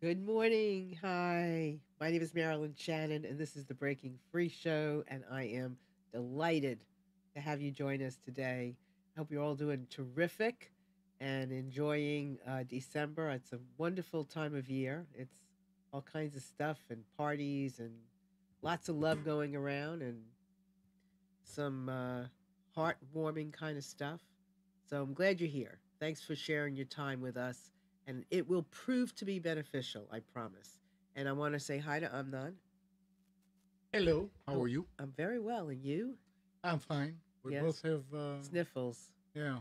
Good morning. Hi. My name is Marilyn Shannon, and this is the Breaking Free Show, and I am delighted to have you join us today. I hope you're all doing terrific and enjoying December. It's a wonderful time of year. It's all kinds of stuff and parties and lots of love going around and some heartwarming kind of stuff. So I'm glad you're here. Thanks for sharing your time with us. And it will prove to be beneficial, I promise. And I want to say hi to Amnon. Hello, how Oh, are you? I'm very well. And you? I'm fine. We both Yes. have, Sniffles. yeah.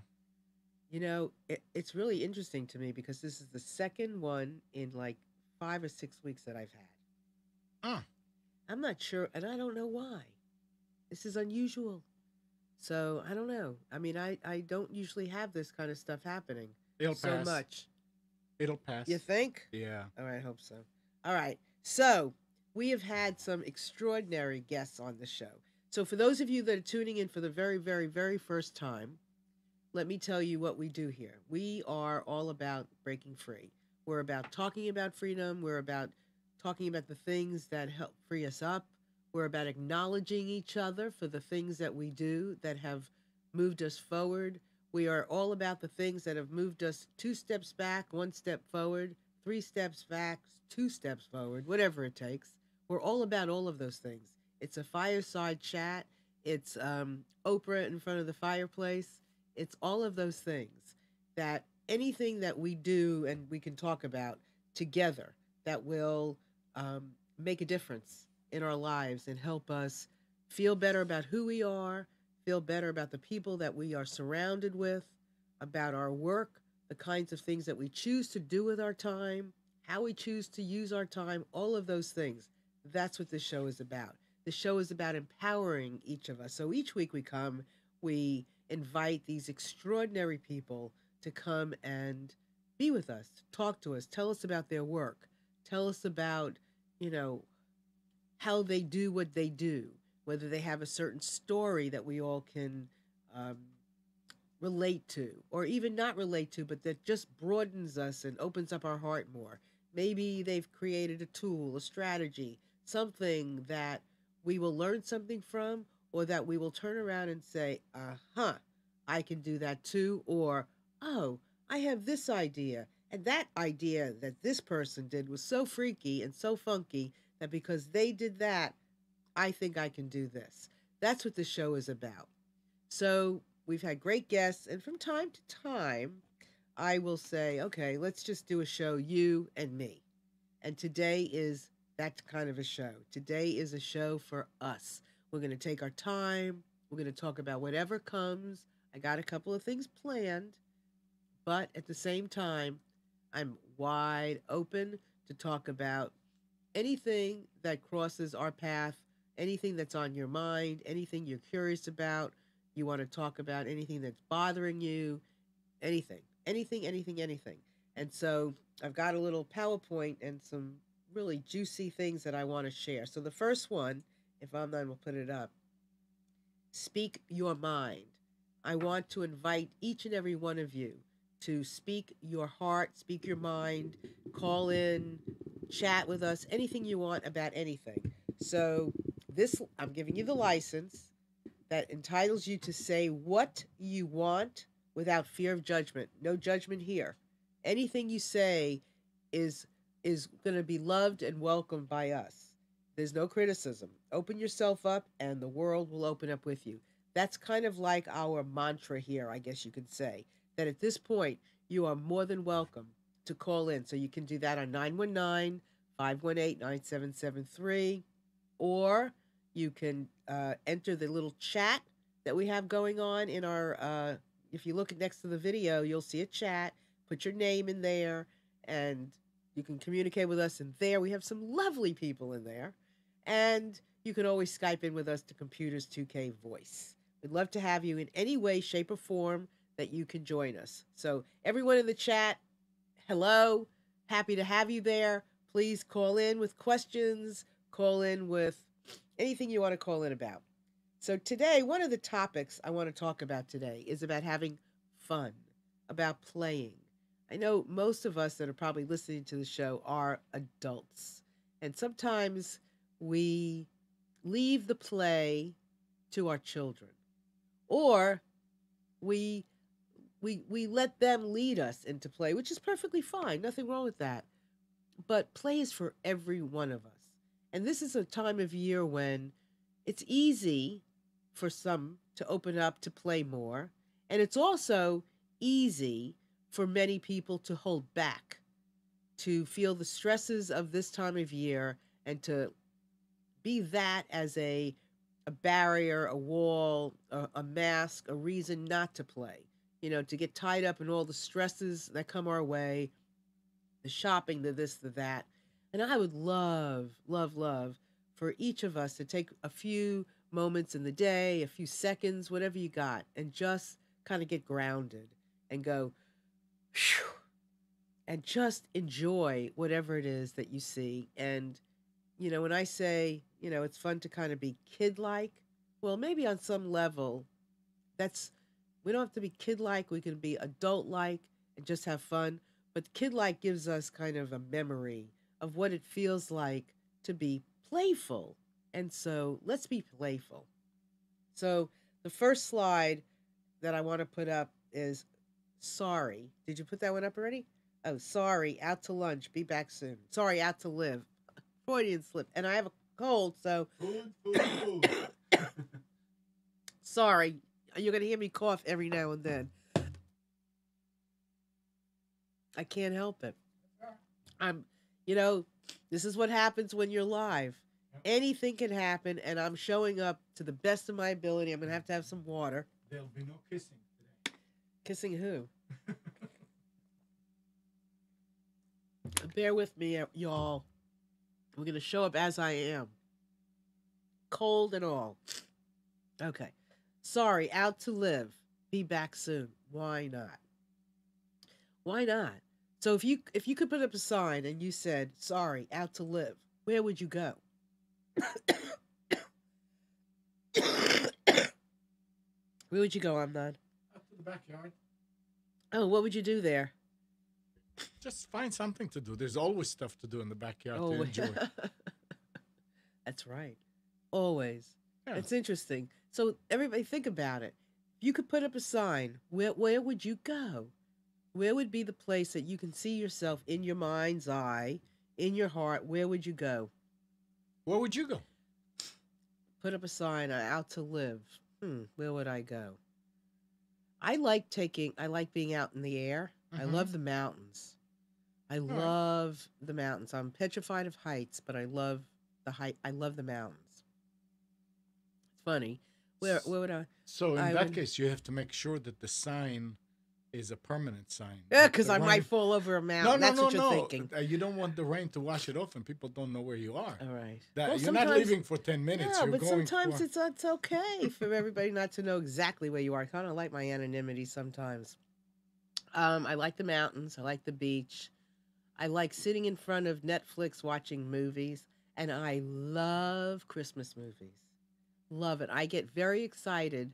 It's really interesting to me because this is the second one in like 5 or 6 weeks that I've had. Ah, I'm not sure, and I don't know why. This is unusual. So I don't know. I mean, I don't usually have this kind of stuff happening it'll so pass. much. It'll You pass. think? Yeah. All right, I hope so. All right. So we have had some extraordinary guests on the show. So for those of you that are tuning in for the very, very, very first time, let me tell you what we do here. We are all about breaking free. We're about talking about freedom. We're about talking about the things that help free us up. We're about acknowledging each other for the things that we do that have moved us forward. We are all about the things that have moved us 2 steps back, 1 step forward, 3 steps back, 2 steps forward, whatever it takes. We're all about all of those things. It's a fireside chat. It's Oprah in front of the fireplace. It's all of those things that anything that we do and we can talk about together that will make a difference in our lives and help us feel better about who we are, feel better about the people that we are surrounded with, about our work, the kinds of things that we choose to do with our time, how we choose to use our time, all of those things. That's what this show is about. The show is about empowering each of us. So each week we come, we invite these extraordinary people to come and be with us, talk to us, tell us about their work, tell us about, you know, how they do what they do, whether they have a certain story that we all can um, relate to, or even not relate to, but that just broadens us and opens up our heart more. Maybe they've created a tool, a strategy, something that we will learn something from, or that we will turn around and say, huh, I can do that too, or, oh, I have this idea. And that idea that this person did was so freaky and so funky that because they did that, I think I can do this. That's what the show is about. So we've had great guests, and from time to time, I will say, okay, let's just do a show, you and me. And today is that kind of a show. Today is a show for us. We're going to take our time. We're going to talk about whatever comes. I got a couple of things planned, but at the same time, I'm wide open to talk about anything that crosses our path, anything that's on your mind, anything you're curious about, you want to talk about, anything that's bothering you, anything. And so I've got a little PowerPoint and some really juicy things that I want to share. So the first one, if I'm not, we'll put it up. Speak your mind. I want to invite each and every one of you to speak your heart, speak your mind, call in, chat with us, anything you want about anything. So, this, I'm giving you the license that entitles you to say what you want without fear of judgment. No judgment here. Anything you say is is going to be loved and welcomed by us. There's no criticism. Open yourself up and the world will open up with you. That's kind of like our mantra here, I guess you could say. That at this point, you are more than welcome to call in. So you can do that on 919-518-9773, or you can enter the little chat that we have going on in our. If you look next to the video, you'll see a chat. Put your name in there, and you can communicate with us in there. We have some lovely people in there, and you can always Skype in with us to Computers 2K Voice. We'd love to have you in any way, shape, or form that you can join us. So everyone in the chat, hello, happy to have you there. Please call in with questions, call in with anything you want to call in about. So, today, one of the topics I want to talk about today is about having fun, about playing. I know most of us that are probably listening to the show are adults. And sometimes we leave the play to our children. Or we we let them lead us into play, which is perfectly fine. Nothing wrong with that. But play is for every one of us. And this is a time of year when it's easy for some to open up to play more. And it's also easy for many people to hold back, to feel the stresses of this time of year and to be that as a barrier, a wall, a mask, a reason not to play. You know, to get tied up in all the stresses that come our way, the shopping, the this, the that. And I would love, love, love for each of us to take a few moments in the day, a few seconds, whatever you got, and just kind of get grounded and go, phew, and just enjoy whatever it is that you see. And, you know, when I say, you know, it's fun to kind of be kid like, well, maybe on some level, that's, we don't have to be kid like, we can be adult like and just have fun. But kid like gives us kind of a memory of what it feels like to be playful. And so let's be playful. So the first slide that I want to put up is sorry. Did you put that one up already? Oh, sorry, out to lunch. Be back soon. Sorry, out to live. Freudian slip. And I have a cold, so Food, food, food. sorry. You're going to hear me cough every now and then. I can't help it. I'm, you know, this is what happens when you're live. Yep. Anything can happen, and I'm showing up to the best of my ability. I'm going to have some water. There'll be no kissing today. Kissing who? Bear with me, y'all. We're going to show up as I am, cold and all. Okay. Sorry, out to live. Be back soon. Why not? Why not? So if you could put up a sign and you said, sorry, out to live, where would you go? Where would you go, Amnon? Up to the backyard. Oh, what would you do there? Just find something to do. There's always stuff to do in the backyard to Oh, enjoy. that's right. Always. Yeah. It's interesting. So everybody think about it. If you could put up a sign, where would you go? Where would be the place that you can see yourself in your mind's eye, in your heart? Where would you go? Where would you go? Put up a sign, out to live. Where would I go? I like being out in the air. I Mhm. love the mountains. I right. love the mountains. I'm petrified of heights, but I love the height. I love the mountains. It's funny. Where would I? So in I that would. case, you have to make sure that the sign is a permanent sign. Yeah, That because the I rain... might fall over a No, mountain. no, That's no, what you're no. thinking. You don't want the rain to wash it off, and people don't know where you are. All right. That Well, you're not sometimes. leaving for 10 minutes. No, You're but going sometimes for. it's okay for everybody not to know exactly where you are. I kind of like my anonymity sometimes. I like the mountains. I like the beach. I like sitting in front of Netflix watching movies, and I love Christmas movies. Love it. I get very excited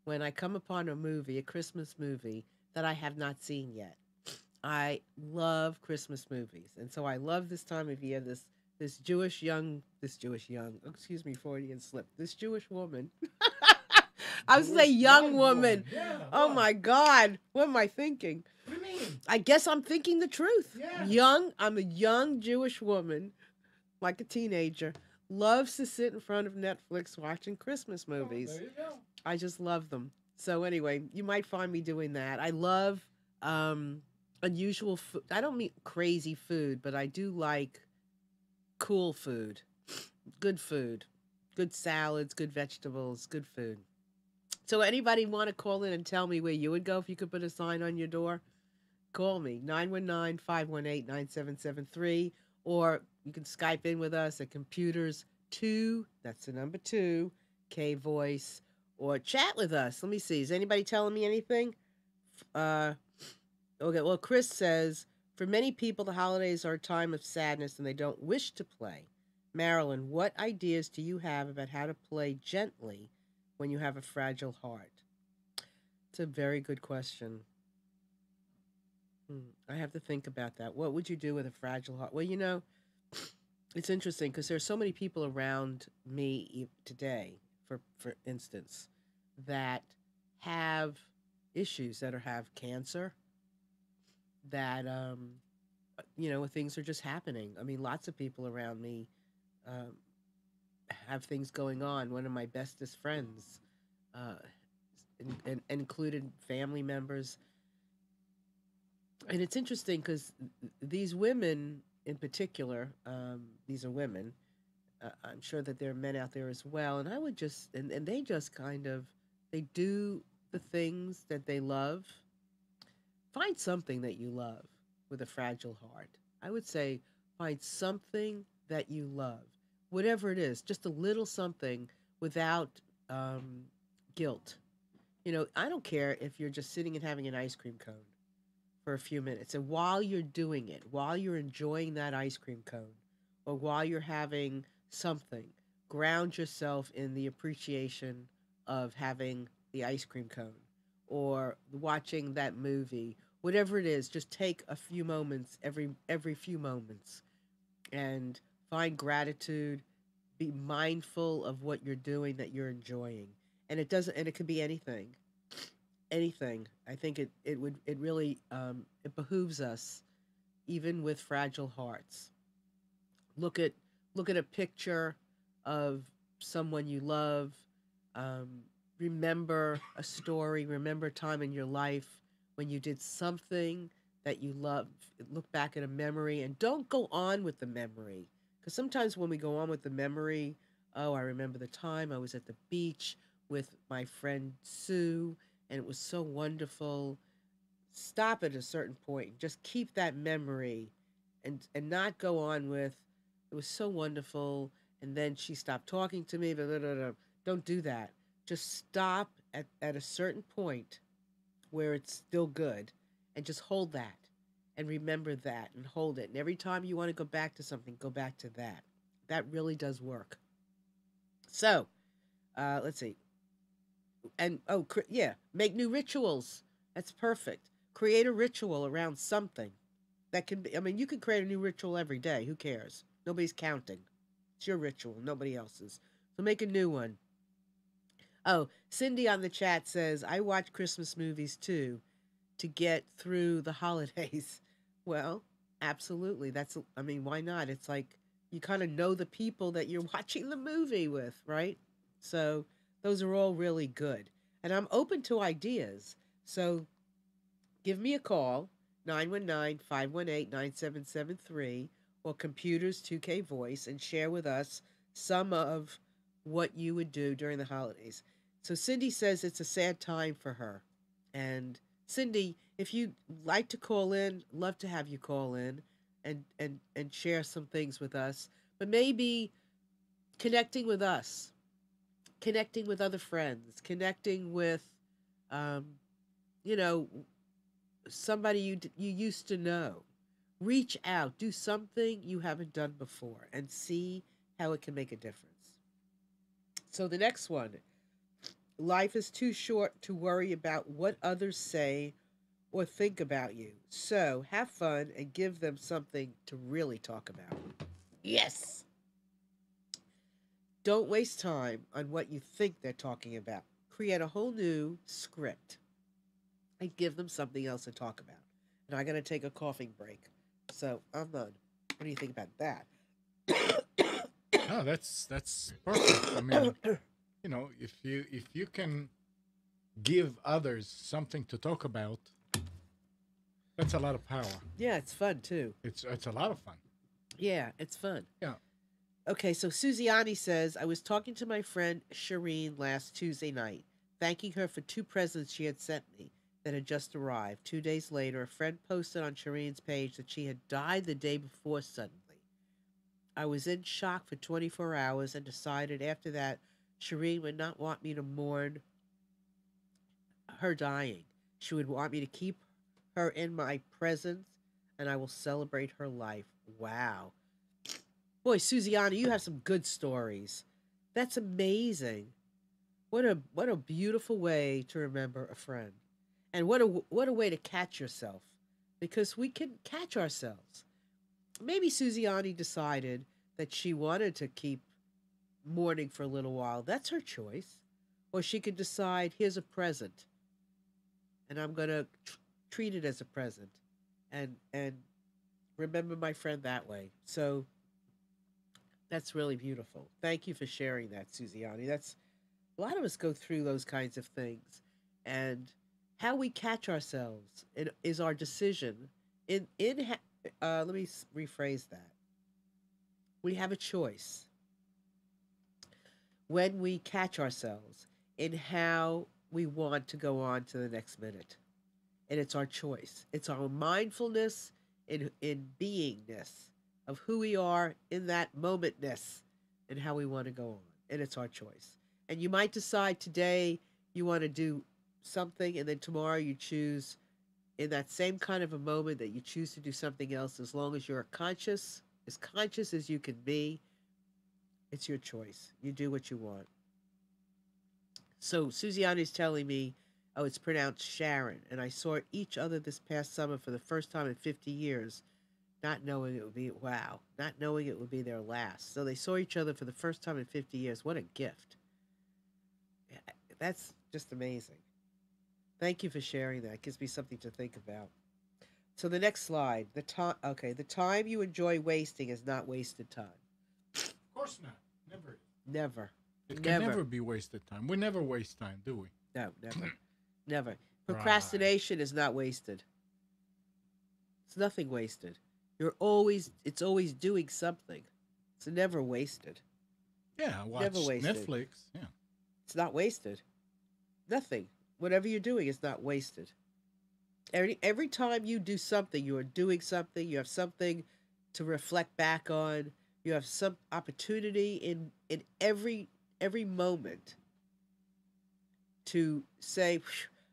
when I come upon a movie, a Christmas movie that I have not seen yet. I love Christmas movies, and so I love this time of year. This Jewish young, excuse me, Freudian slip. This Jewish woman. I was say Jewish young woman. Yeah, Oh what? my God, what am I thinking? What do you mean? I guess I'm thinking the truth. Yeah. Young, I'm a young Jewish woman, like a teenager, loves to sit in front of Netflix watching Christmas Oh, movies. there you go. I just love them. So anyway, you might find me doing that. I love unusual food. I don't mean crazy food, but I do like cool food, good salads, good vegetables, good food. So anybody want to call in and tell me where you would go if you could put a sign on your door? Call me 919-518-9773, or you can Skype in with us at computers 2, that's the number 2, K voice, or chat with us. Let me see. Is anybody telling me anything? Uh okay, well Chris says for many people the holidays are a time of sadness and they don't wish to play. Marilyn, what ideas do you have about how to play gently when you have a fragile heart? It's a very good question. I have to think about that. What would you do with a fragile heart? Well, it's interesting because there's so many people around me today, for instance, that have issues that are have cancer, that things are just happening. I mean, lots of people around me um, have things going on. One of my bestest friends, uh, and included family members, and it's interesting because these women in particular, these are women. I'm sure that there are men out there as well, and I would just and they just kind of they do the things that they love. Find something that you love with a fragile heart. I would say find something that you love, whatever it is, just a little something without um, guilt. I don't care if you're just sitting and having an ice cream cone for a few minutes. And while you're doing it, while you're enjoying that ice cream cone, or while you're having something, ground yourself in the appreciation of having the ice cream cone or watching that movie. Whatever it is, just take a few moments every few moments and find gratitude, be mindful of what you're doing that you're enjoying. And it could be anything. I think it really it behooves us, even with fragile hearts. Look at look at a picture of someone you love. Um, Remember a story. Remember a time in your life when you did something that you loved. Look back at a memory and don't go on with the memory. Because sometimes when we go on with the memory, oh, I remember the time I was at the beach with my friend Sue and it was so wonderful. Stop at a certain point. Just keep that memory and not go on with it was so wonderful and then she stopped talking to me. Blah, blah, blah, blah. Don't do that. Just stop at a certain point where it's still good and just hold that and remember that and hold it. And every time you want to go back to something, go back to that. That really does work. So, let's see. And oh, yeah, make new rituals. That's perfect. Create a ritual around something that can be. I mean, you can create a new ritual every day. Who cares? Nobody's counting. It's your ritual, nobody else's. So make a new one. Oh, Cindy on the chat says, I watch Christmas movies too to get through the holidays. Well, absolutely. I mean, why not? It's like you kind of know the people that you're watching the movie with, right? So those are all really good. And I'm open to ideas. So give me a call, 919-518-9773 or Computers 2K Voice, and share with us some of what you would do during the holidays. So Cindy says it's a sad time for her. And Cindy, if you'd like to call in, love to have you call in and share some things with us. But maybe connecting with us, connecting with other friends, connecting with um, you know, somebody you used to know. Reach out, do something you haven't done before, and see how it can make a difference. So the next one, life is too short to worry about what others say or think about you. So have fun and give them something to really talk about. Yes. Don't waste time on what you think they're talking about. Create a whole new script and give them something else to talk about. And I'm going to take a coughing break. So I'm done. What do you think about that? No, that's perfect. I mean, if you can give others something to talk about, that's a lot of power. Yeah, it's fun too. It's a lot of fun. Yeah, it's fun. Yeah. Okay, so Suziani says, I was talking to my friend Shireen last Tuesday night, thanking her for two presents she had sent me that had just arrived. 2 days later, a friend posted on Shireen's page that she had died the day before suddenly. I was in shock for 24 hours and decided after that Shireen would not want me to mourn her dying. She would want me to keep her in my presence and I will celebrate her life. Wow. Boy, Suziana, you have some good stories. That's amazing. What a beautiful way to remember a friend. And what a way to catch yourself. because we can catch ourselves. Maybe Susiani decided that she wanted to keep mourning for a little while. That's her choice. Or she could decide, here's a present, and I'm going to treat it as a present and remember my friend that way. So that's really beautiful. Thank you for sharing that, Susiani. That's a lot of us go through those kinds of things, and how we catch ourselves is our decision. Let me rephrase that. We have a choice when we catch ourselves in how we want to go on to the next minute, and it's our choice. It's our mindfulness in beingness of who we are in that momentness and how we want to go on, and it's our choice. And you might decide today you want to do something, and then tomorrow you choose in that same kind of a moment that you choose to do something else. As long as you're conscious as you can be, it's your choice. You do what you want. So Susiani's telling me, oh, it's pronounced Sharon, and I saw each other this past summer for the first time in 50 years, not knowing it would be, wow, not knowing it would be their last. So they saw each other for the first time in 50 years. What a gift. Yeah, that's just amazing. Thank you for sharing that. It gives me something to think about. So the next slide, the time. Okay, the time you enjoy wasting is not wasted time. Of course not. Never. Never, It can never. never be wasted time. We never waste time, do we? No, never, never. Right. Procrastination is not wasted. It's nothing wasted. It's always doing something. It's never wasted. Yeah, Never watch wasted. Netflix. Yeah. It's not wasted. Nothing. Whatever you're doing is not wasted. Every time you do something, you are doing something. You have something to reflect back on. You have some opportunity in every moment to say,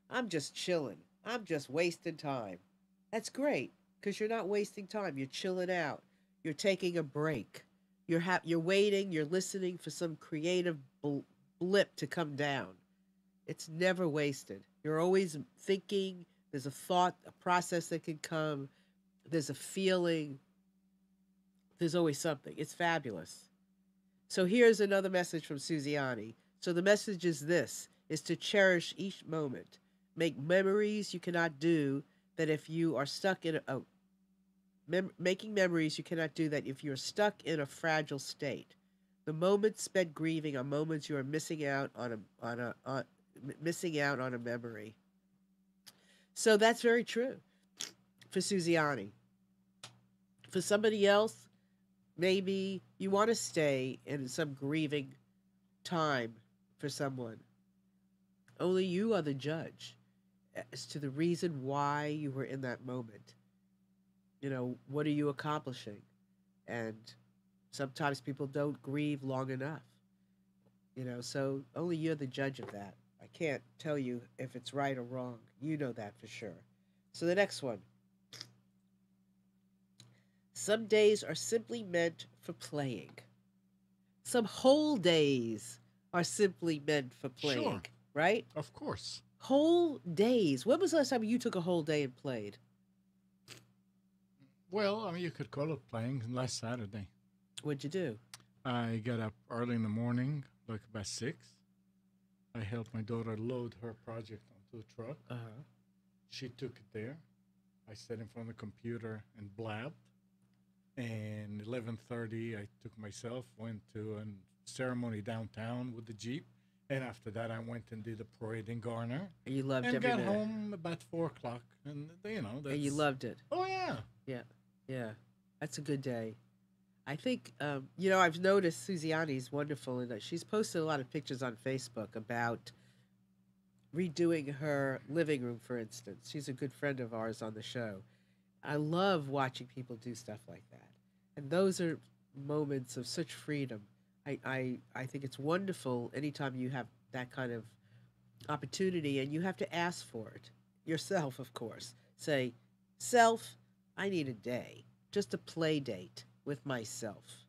I'm just chilling. I'm just wasting time. That's great because you're not wasting time. You're chilling out. You're taking a break. You're waiting. You're listening for some creative blip to come down. It's never wasted. You're always thinking. There's a thought, a process that can come. There's a feeling. There's always something. It's fabulous. So here's another message from Susiani. So the message is this: is to cherish each moment. Make memories you cannot do that if you are stuck in making memories you cannot do that if you're stuck in a fragile state. The moments spent grieving are moments you are missing out on a memory. So that's very true for Susiani. For somebody else, maybe you want to stay in some grieving time for someone. Only you are the judge as to the reason why you were in that moment. What are you accomplishing? And sometimes people don't grieve long enough. So only you're the judge of that. I can't tell you if it's right or wrong. You know that for sure. So the next one. Some days are simply meant for playing. Some whole days are simply meant for Sure. playing, right? Of course. Whole days. When was the last time you took a whole day and played? Well, I mean, you could call it playing. Last Saturday, What'd you do? I got up early in the morning, like about 6. I helped my daughter load her project onto a truck. Uh huh. She took it there. I sat in front of the computer and blabbed. And 11:30, I took myself, went to a ceremony downtown with the Jeep. And after that, I went and did a parade in Garner And you loved and every got minute. home about 4 o'clock. And, And you that's, loved it. oh, yeah. Yeah. Yeah. That's a good day. I think, I've noticed Susiani's wonderful in that she's posted a lot of pictures on Facebook about redoing her living room, for instance. She's a good friend of ours on the show. I love watching people do stuff like that. And those are moments of such freedom. I think it's wonderful anytime you have that kind of opportunity and you have to ask for it yourself, of course. Say, self, I need a day, just a play date with myself,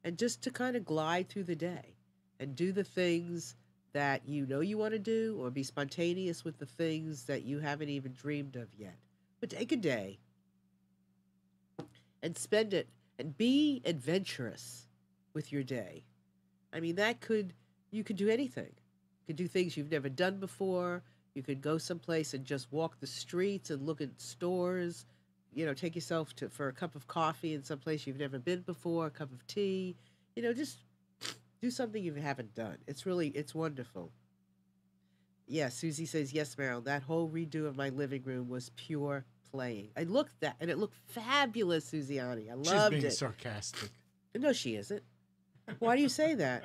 and just to kind of glide through the day and do the things that you know you want to do, or be spontaneous with the things that you haven't even dreamed of yet. But take a day. and spend it and be adventurous with your day. I mean, you could do anything. You could do things you've never done before. You could go someplace and just walk the streets and look at stores. Take yourself to for a cup of coffee in some place you've never been before, a cup of tea. Just do something you haven't done. It's wonderful. Yeah, Susie says, yes, Meryl. That whole redo of my living room was pure playing. I looked that, and it looked fabulous, Susiani. I She's loved being it. sarcastic. No, she isn't. Why do you say that?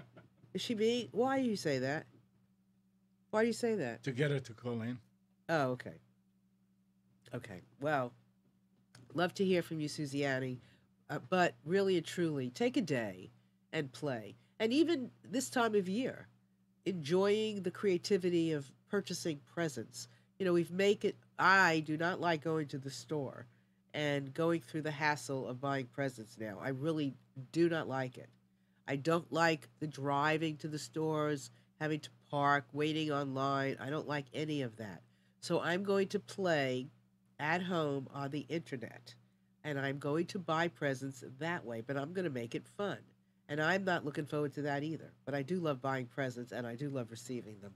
Is she being? Why do you say that? Why do you say that? To get her to call in. Oh, okay. Okay. Well, love to hear from you, Susiani. But really and truly, take a day and play. And even this time of year, enjoying the creativity of purchasing presents. We've make it. I do not like going to the store and going through the hassle of buying presents now. I really do not like it. I don't like the driving to the stores, having to park, waiting online. I don't like any of that. So I'm going to play at home on the internet. And I'm going to buy presents that way, but I'm going to make it fun. And I'm not looking forward to that either. But I do love buying presents and I do love receiving them.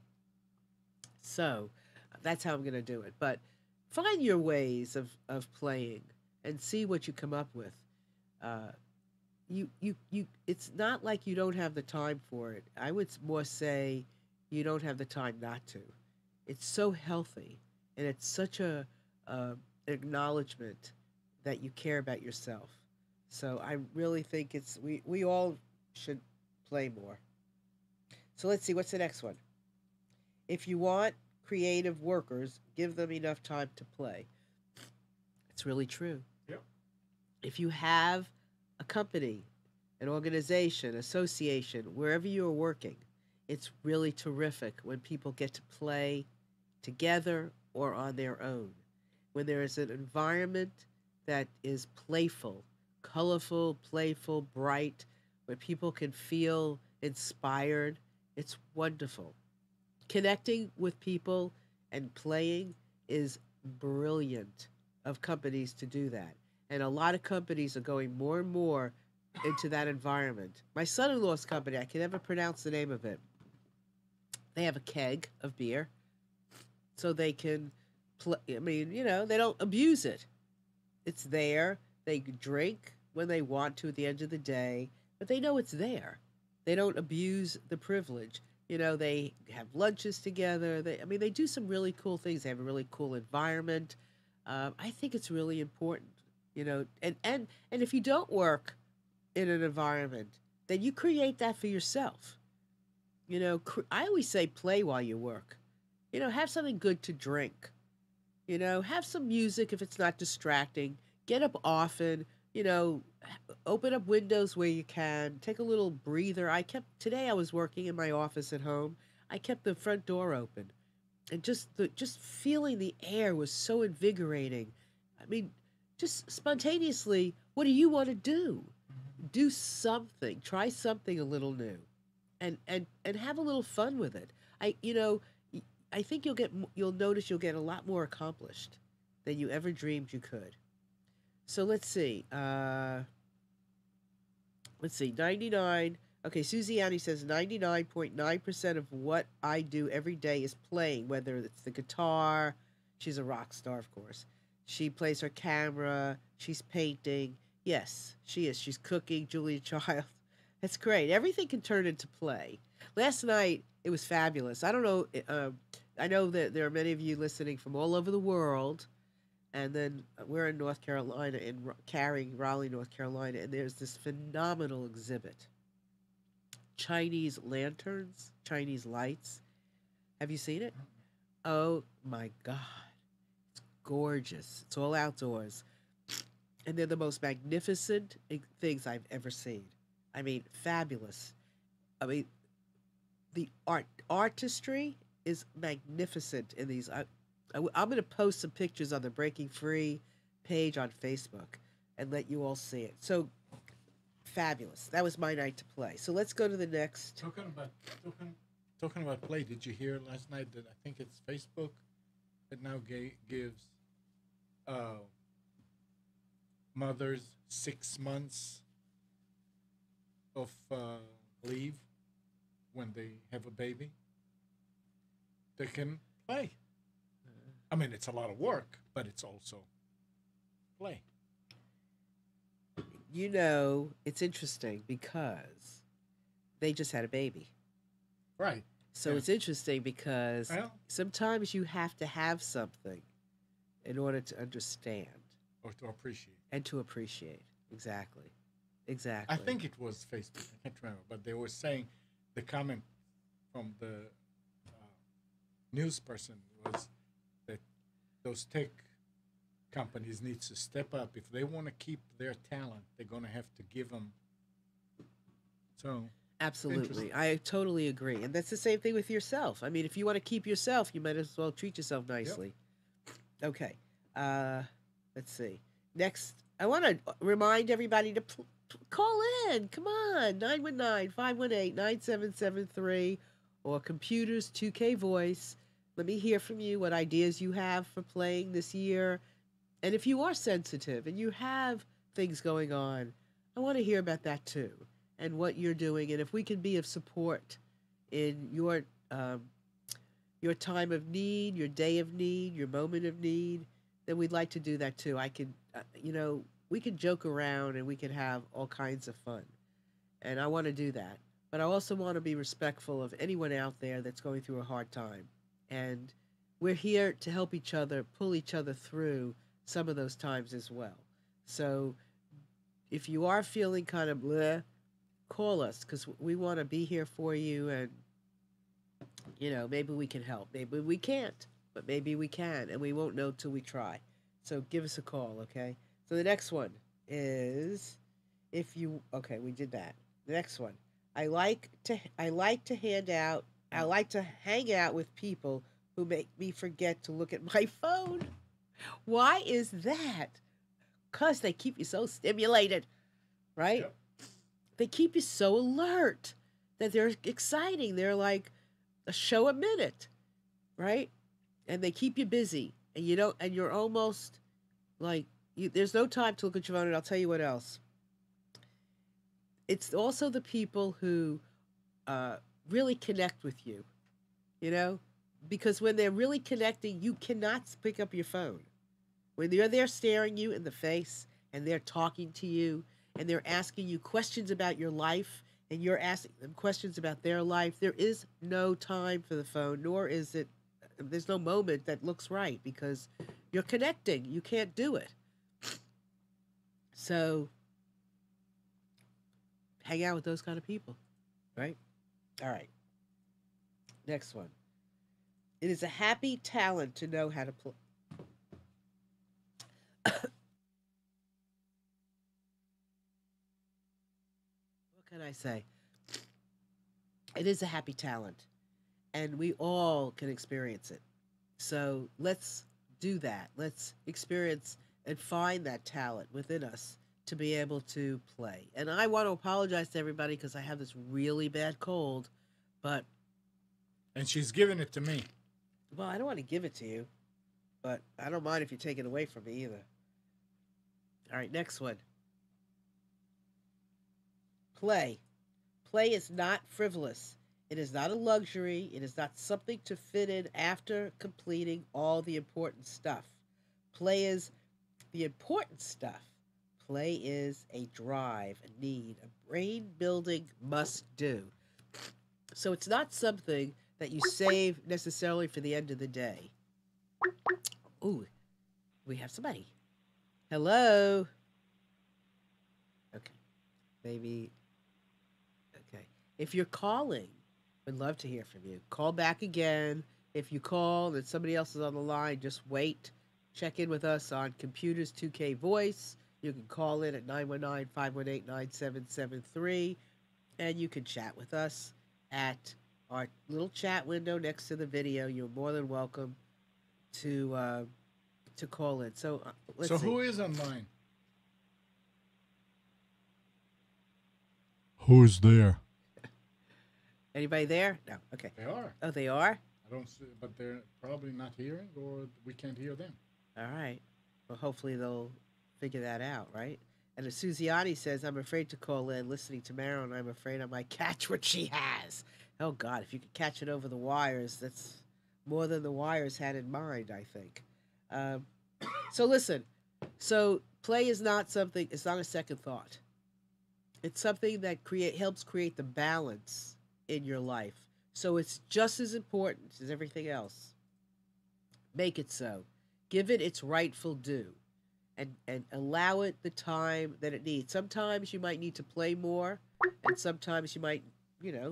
So that's how I'm going to do it. But find your ways of playing and see what you come up with. Uh, it's not like you don't have the time for it. I would more say you don't have the time not to. It's so healthy and it's such a acknowledgement that you care about yourself. So I really think we all should play more. So let's see what's the next one. If you want creative workers, give them enough time to play. It's really true. Yep. If you have a company, an organization, association, wherever you are working, it's really terrific when people get to play together or on their own. When there is an environment that is playful, colorful, playful, bright, where people can feel inspired, it's wonderful. Connecting with people and playing is brilliant of companies to do that. And a lot of companies are going more and more into that environment. My son in law's company, I can never pronounce the name of it. They have a keg of beer so they can play. I mean, they don't abuse it. It's there. They drink when they want to at the end of the day, but they know it's there. They don't abuse the privilege. They have lunches together. They do some really cool things. They have a really cool environment. I think it's really important. And if you don't work in an environment, then you create that for yourself. I always say play while you work. Have something good to drink. Have some music if it's not distracting. Get up often. Open up windows where you can. Take a little breather. Today I was working in my office at home. I kept the front door open, and just feeling the air was so invigorating. I mean, just spontaneously, what do you want to do? Do something. Try something a little new, and have a little fun with it. I think you'll notice you'll get a lot more accomplished than you ever dreamed you could. So let's see. Let's see. 99. Okay, Susie Annie says 99.9% of what I do every day is playing, whether it's the guitar. She's a rock star, of course. She plays her camera. She's painting. Yes, she is. She's cooking. Julia Child. That's great. Everything can turn into play. Last night, it was fabulous. I don't know. I know that there are many of you listening from all over the world. And then we're in North Carolina, in Cary, Raleigh, North Carolina, and there's this phenomenal exhibit. Chinese lanterns, Chinese lights. Have you seen it? Oh my God. It's gorgeous. It's all outdoors. And they're the most magnificent things I've ever seen. I mean, fabulous. I mean, the artistry is magnificent in these. I'm going to post some pictures on the Breaking Free page on Facebook and let you all see it. So fabulous. That was my night to play. So let's go to the next. Talking about play. Did you hear last night that I think it's Facebook that now gives uh, mothers 6 months of leave when they have a baby, they can play. I mean, it's a lot of work, but it's also play. You know, it's interesting because they just had a baby. Right. So Yeah. it's interesting because Well, sometimes you have to have something in order to understand or to appreciate. and to appreciate. Exactly. I Exactly. think it was Facebook. I can't remember, but they were saying the comment from the news person was that those tech companies need to step up if they want to keep their talent. They're going to have to give them. So Absolutely. interesting. I totally agree. And that's the same thing with yourself. I mean, if you want to keep yourself, you might as well treat yourself Yep. nicely. Okay. Uh, let's see. Next, I want to remind everybody to call in. Come on. 919-518-9773 or Computers 2K Voice. Let me hear from you what ideas you have for playing this year. And if you are sensitive and you have things going on, I want to hear about that too and what you're doing. And if we can be of support in um, your time of need, your day of need, your moment of need, then we'd like to do that too. We can joke around and we can have all kinds of fun. And I want to do that. But I also want to be respectful of anyone out there that's going through a hard time. And we're here to help each other, pull each other through some of those times as well. So if you are feeling kind of bleh, call us because we want to be here for you and maybe we can help. Maybe we can't, but maybe we can, and we won't know till we try. So give us a call, okay? So the next one is if you okay, we did that. The next one. I like to hang out with people who make me forget to look at my phone. Why is that? Cuz they keep you so stimulated, right? Yep. They keep you so alert that they're exciting. They're like a show a minute, right? And they keep you busy, and you don't, and you're almost like there's no time to look at your phone. And I'll tell you what else. It's also the people who uh, really connect with you, you know, because when they're really connecting, you cannot pick up your phone. When they're there staring you in the face and they're talking to you and they're asking you questions about your life and you're asking them questions about their life, there is no time for the phone, nor is it, there's no moment that looks right because you're connecting. You can't do it. So hang out with those kind of people, right? All right. Next one. It is a happy talent to know how to play. What can I say? It is a happy talent, and we all can experience it. So let's do that. Let's experience and find that talent within us to be able to play. And I want to apologize to everybody because I have this really bad cold, but And she's giving it to me. well, I don't want to give it to you, but I don't mind if you take it away from me either. All right, next one. Play. Play is not frivolous. It is not a luxury. It is not something to fit in after completing all the important stuff. Play is the important stuff. Play is a drive, a need, a brain building must do. So it's not something that you save necessarily for the end of the day. Ooh, we have somebody. Hello. Okay, maybe. Okay. If you're calling, we'd love to hear from you. Call back again. If you call and somebody else is on the line, just wait. Check in with us on Computers 2K Voice. You can call in at 919-518-9773, and you can chat with us at our little chat window next to the video. You're more than welcome to uh, to call in. So let's So see. who is online? Who's there? Anybody there? No. Okay. They are. Oh, they are? I don't see, but they're probably not hearing, or we can't hear them. All right. Well, hopefully they'll figure that out, right? And as Susiani says, I'm afraid to call in. Listening to Marilyn, I'm afraid I might catch what she has. Oh, God, if you could catch it over the wires, that's more than the wires had in mind, I think. Um, so listen, so play is not something, it's not a second thought. It's something that helps create the balance in your life. So it's just as important as everything else. Make it so. Give it its rightful due and allow it the time that it needs. Sometimes you might need to play more, and sometimes you might,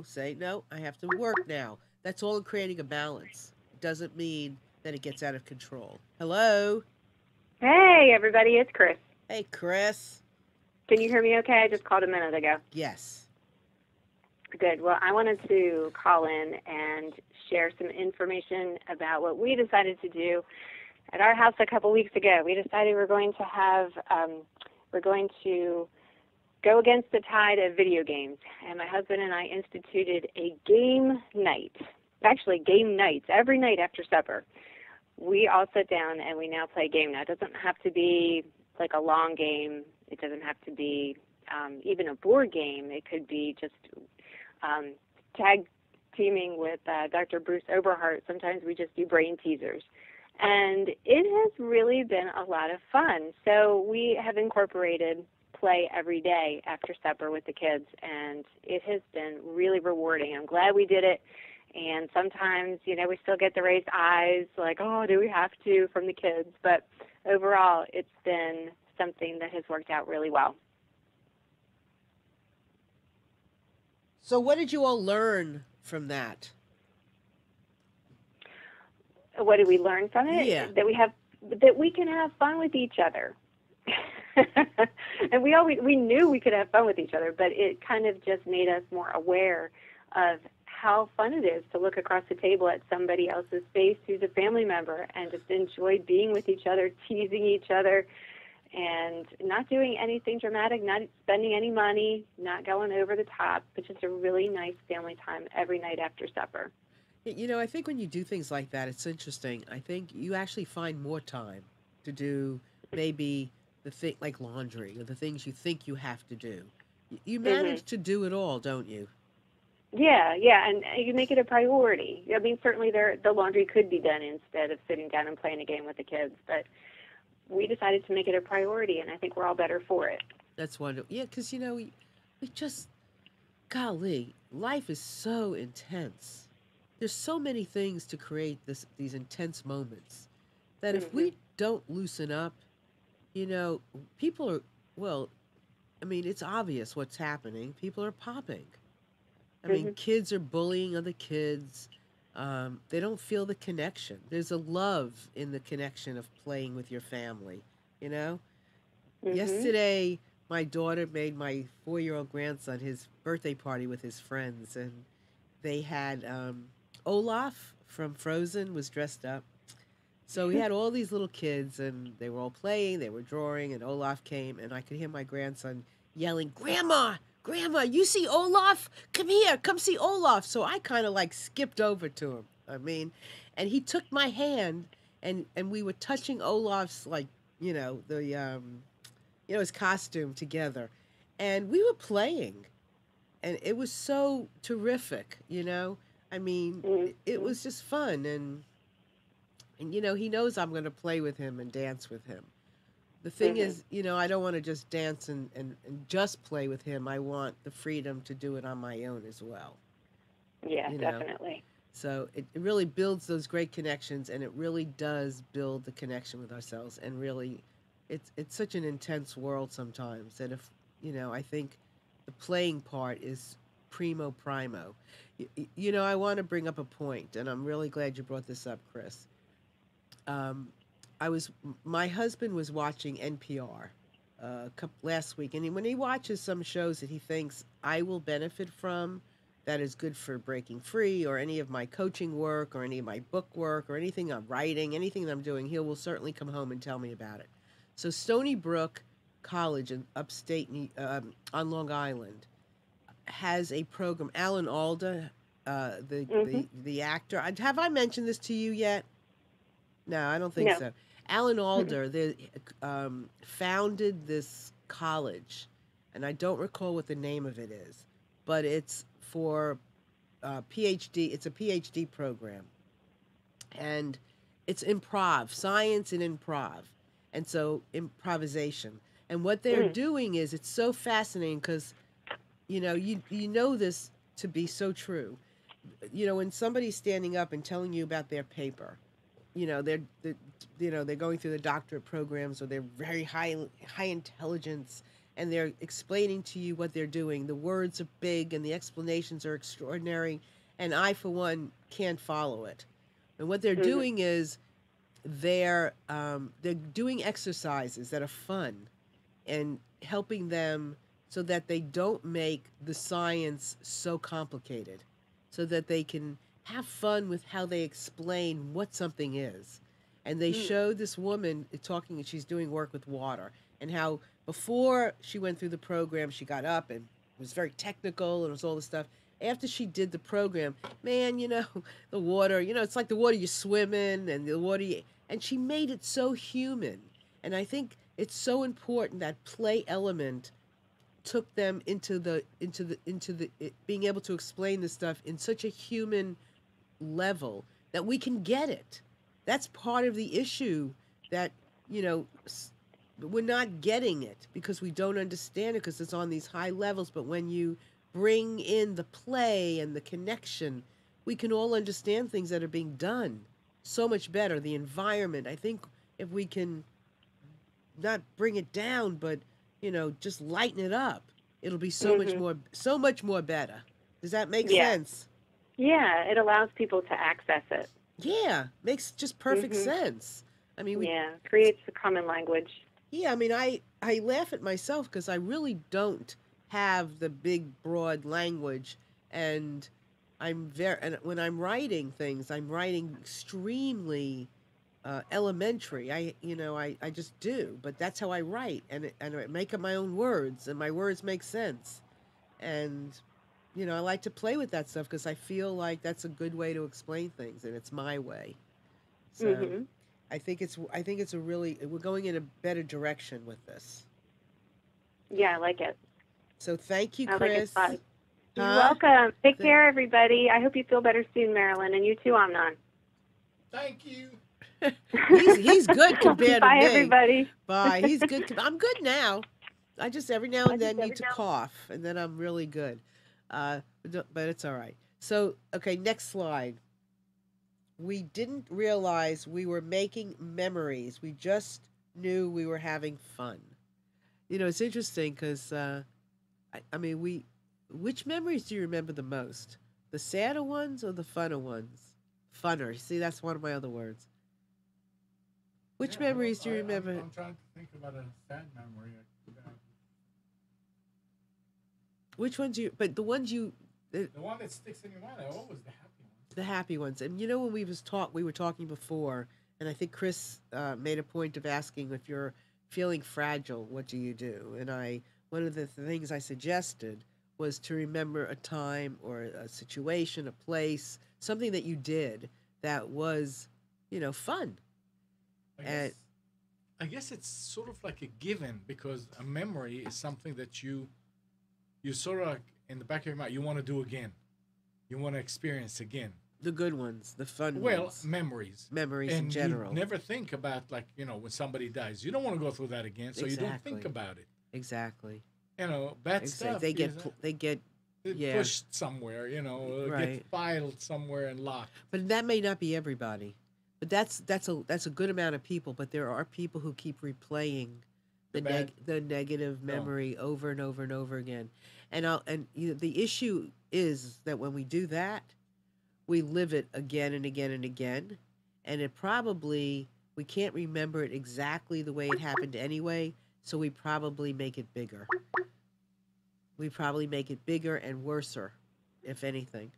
say, no, I have to work now. That's all in creating a balance. It doesn't mean that it gets out of control. Hello? Hey, everybody, it's Chris. Hey, Chris. Can you hear me okay? I just called a minute ago. Yes. Good. Well, I wanted to call in and share some information about what we decided to do at our house a couple weeks ago. We decided we're going to go against the tide of video games. And my husband and I instituted a game night. Actually, game nights every night after supper. We all sit down and we now play a game. Now, it doesn't have to be like a long game. It doesn't have to be even a board game. It could be just tag teaming with Dr. Bruce Oberhart. Sometimes we just do brain teasers. And it has really been a lot of fun. So we have incorporated play every day after supper with the kids, and it has been really rewarding. I'm glad we did it. And sometimes, we still get the raised eyes, like, oh, do we have to, from the kids. But overall, it's been something that has worked out really well. So what did you all learn from that? What did we learn from it? Yeah. That we can have fun with each other. And we knew we could have fun with each other, but it kind of just made us more aware of how fun it is to look across the table at somebody else's face who's a family member and just enjoy being with each other, teasing each other, and not doing anything dramatic, not spending any money, not going over the top, but just a really nice family time every night after supper. I think when you do things like that, it's interesting. I think you actually find more time to do maybe the thing like laundry or the things you think you have to do. You manage to do it all, don't you? Yeah, and you make it a priority. I mean, certainly the laundry could be done instead of sitting down and playing a game with the kids, but we decided to make it a priority, and I think we're all better for it. That's wonderful. Yeah, because, we just, golly, life is so intense. There's so many things to create these intense moments that if we don't loosen up, people are, well, I mean, it's obvious what's happening. People are popping. I mean, kids are bullying other kids. They don't feel the connection. There's a love in the connection of playing with your family, you know? Yesterday, my daughter made my 4-year-old grandson his birthday party with his friends, and they had Olaf from Frozen was dressed up. So we had all these little kids, and they were all playing, they were drawing, and Olaf came, and I could hear my grandson yelling, "Grandma, Grandma, you see Olaf? Come here, come see Olaf." So I kind of like skipped over to him. I mean, and he took my hand, and we were touching Olaf's, like, his costume together, and we were playing, and it was so terrific. I mean, it was just fun, and he knows I'm going to play with him and dance with him. The thing is, I don't want to just dance and just play with him. I want the freedom to do it on my own as well. Yeah, definitely. So it really builds those great connections, and it really does build the connection with ourselves. And really, it's such an intense world sometimes that if, I think the playing part is primo. I want to bring up a point, and I'm really glad you brought this up, Chris. My husband was watching NPR last week, and when he watches some shows that he thinks I will benefit from, that is good for breaking free, or any of my coaching work, or any of my book work, or anything I'm writing, anything that I'm doing, he will certainly come home and tell me about it. So Stony Brook College in upstate on Long Island has a program. Alan Alda, the actor. Have I mentioned this to you yet? No, I don't think so. Alan Alda founded this college, and I don't recall what the name of it is, but it's for PhD. It's a PhD program, and it's improv, science and improv, and so improvisation. And what they're Mm. doing is it's so fascinating because you know this to be so true. When somebody's standing up and telling you about their paper, they're going through the doctorate programs, or they're very high intelligence, and they're explaining to you what they're doing. The words are big and the explanations are extraordinary, and I for one can't follow it. And what they're Mhm. doing is they're doing exercises that are fun and helping them so that they don't make the science so complicated, so that they can have fun with how they explain what something is. And they Mm. showed this woman talking, she's doing work with water, and how before she went through the program, she got up and was very technical and it was all this stuff. After she did the program, man, the water, it's like the water you swim in and the water and she made it so human. And I think it's so important that play element took them into the being able to explain this stuff in such a human level that we can get it. That's part of the issue, that you know we're not getting it because we don't understand it because it's on these high levels. But when you bring in the play and the connection, we can all understand things that are being done so much better. The environment, I think, if we can not bring it down, but just lighten it up, it'll be Mhm. so much more better. Does that make Yeah. sense? Yeah, it allows people to access it. Yeah, makes just perfect Mhm. sense. I mean, we Yeah, creates a common language. yeah, I mean, I laugh at myself because I really don't have the big broad language, and and when I'm writing things, I'm writing extremely elementary. I just do, but that's how I write, and I make up my own words, and my words make sense. And I like to play with that stuff because I feel like that's a good way to explain things, and it's my way. So Mhm. I think it's a really, we're going in a better direction with this. Yeah, I like it. So thank you, I like it a Chris. lot. You're Huh? welcome. Take Th- care, everybody. I hope you feel better soon, Marilyn, and you too, Amnon. Thank you. he's good compared to Bye, me. everybody. Bye. He's good. I'm good now. I just every now and then need to cough, and then I'm really good. But it's all right. So, okay, next slide. We didn't realize we were making memories. We just knew we were having fun. It's interesting because, I mean, which memories do you remember the most? The sadder ones or the funner ones? Funner. See, that's one of my other words. Yeah, Which I don't. memories do you remember? I'm trying to think about a sad memory. Which ones but the ones The one that sticks in your mind, are always the happy ones. the happy ones. And when we were talking before, and I think Chris made a point of asking, if you're feeling fragile, what do you do? And one of the things I suggested was to remember a time or a situation, a place, something that you did that was, fun. I And guess. I guess it's sort of like a given because a memory is something that you sort of like in the back of your mind you want to do again, you want to experience again. the good ones, the fun Well, ones, memories, memories in and you general. never think about like when somebody dies, you don't want to go through that again, so you don't think Exactly. about it. Exactly. Bad Exactly. stuff They is get yeah, pushed somewhere, get right. filed somewhere and locked. But that may not be everybody. But that's a good amount of people. But there are people who keep replaying The bad, the negative no, memory over and over and over again. And the issue is that when we do that, we live it again and again and again, and it probably we can't remember it exactly the way it happened anyway. So we probably make it bigger. We probably make it bigger and worser, if anything.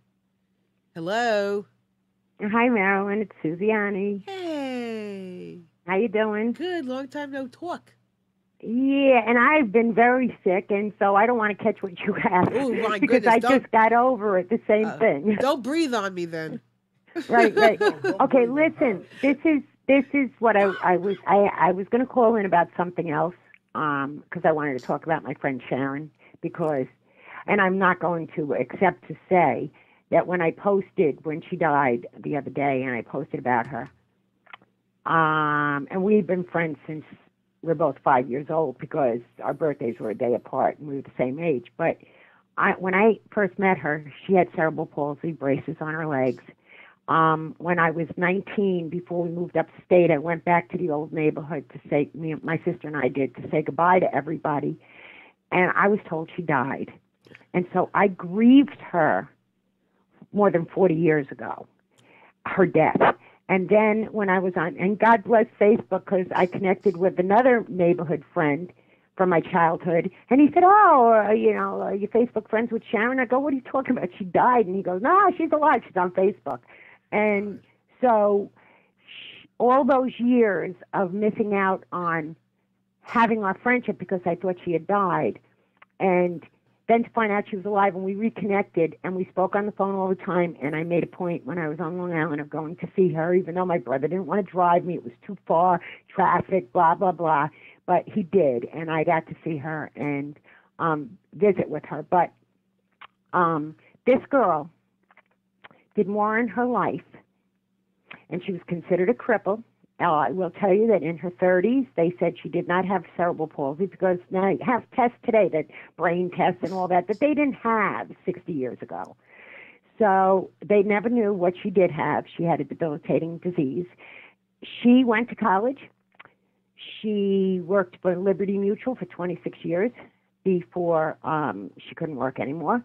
Hello. Hi, Marilyn. It's Suziani. Hey. How you doing? Good. Long time no talk. Yeah, and I've been very sick, and so I don't want to catch what you have Oh my because goodness! I Don't just got over it. The same thing. don't breathe on me then. Right, right. no, don't Okay, breathe on listen. her. this is what I was going to call in about something else because I wanted to talk about my friend Sharon because, and I'm not going to except to say that when I posted when she died the other day, and I posted about her, and we've been friends since we're both 5 years old because our birthdays were a day apart and we were the same age. But when I first met her, she had cerebral palsy, braces on her legs. When I was 19, before we moved upstate, I went back to the old neighborhood to say, my sister and I did, to say goodbye to everybody. And I was told she died. And so I grieved her more than 40 years ago, her death. And then when I was on, and God bless Facebook, because I connected with another neighborhood friend from my childhood, and he said, are you Facebook friends with Sharon? I go, what are you talking about? She died. And he goes, no, she's alive. She's on Facebook. And so all those years of missing out on having our friendship because I thought she had died, and then to find out she was alive, and we reconnected, and we spoke on the phone all the time, and I made a point when I was on Long Island of going to see her, even though my brother didn't want to drive me. It was too far, traffic, blah, blah, blah. But he did, and I got to see her and visit with her. But this girl did more in her life, and she was considered a cripple. I will tell you that in her 30s, they said she did not have cerebral palsy because now you have tests today, that brain tests and all that they didn't have 60 years ago. So they never knew what she did have. She had a debilitating disease. She went to college. She worked for Liberty Mutual for 26 years before she couldn't work anymore.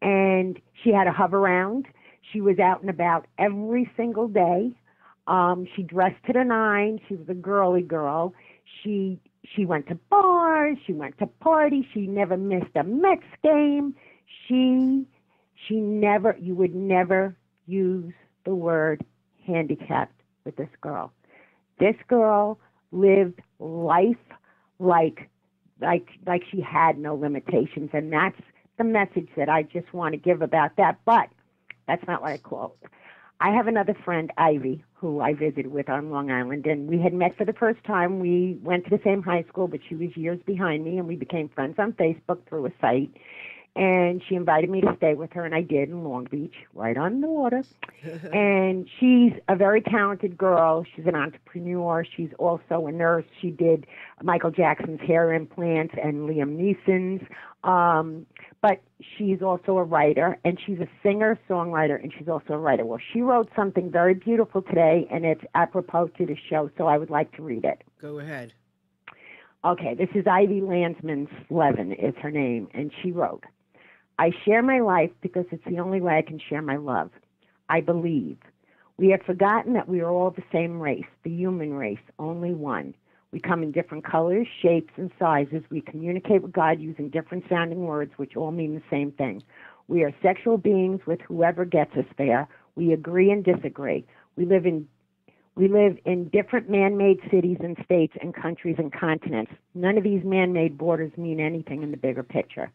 And she had to hover around. She was out and about every single day. She dressed to the nines. She was a girly girl. She went to bars. She went to parties. She never missed a Mets game. She never, you would never use the word handicapped with this girl. This girl lived life like she had no limitations, and that's the message that I just want to give about that. But that's not what I call it. I have another friend, Ivy, who I visited with on Long Island, and we had met for the first time. We went to the same high school, but she was years behind me, and we became friends on Facebook through a site. And she invited me to stay with her, and I did in Long Beach, right on the water. And she's a very talented girl. She's an entrepreneur. She's also a nurse. She did Michael Jackson's hair implants and Liam Neeson's. But she's also a writer, and she's a singer-songwriter, and she's also a writer. Well, she wrote something very beautiful today, and it's apropos to the show, so I would like to read it. Go ahead. Okay, this is Ivy Landsman Slevin is her name, and she wrote, I share my life because it's the only way I can share my love. I believe. We have forgotten that we are all the same race, the human race, only one. We come in different colors, shapes, and sizes. We communicate with God using different sounding words, which all mean the same thing. We are sexual beings with whoever gets us there. We agree and disagree. We live in different man-made cities and states and countries and continents. None of these man-made borders mean anything in the bigger picture.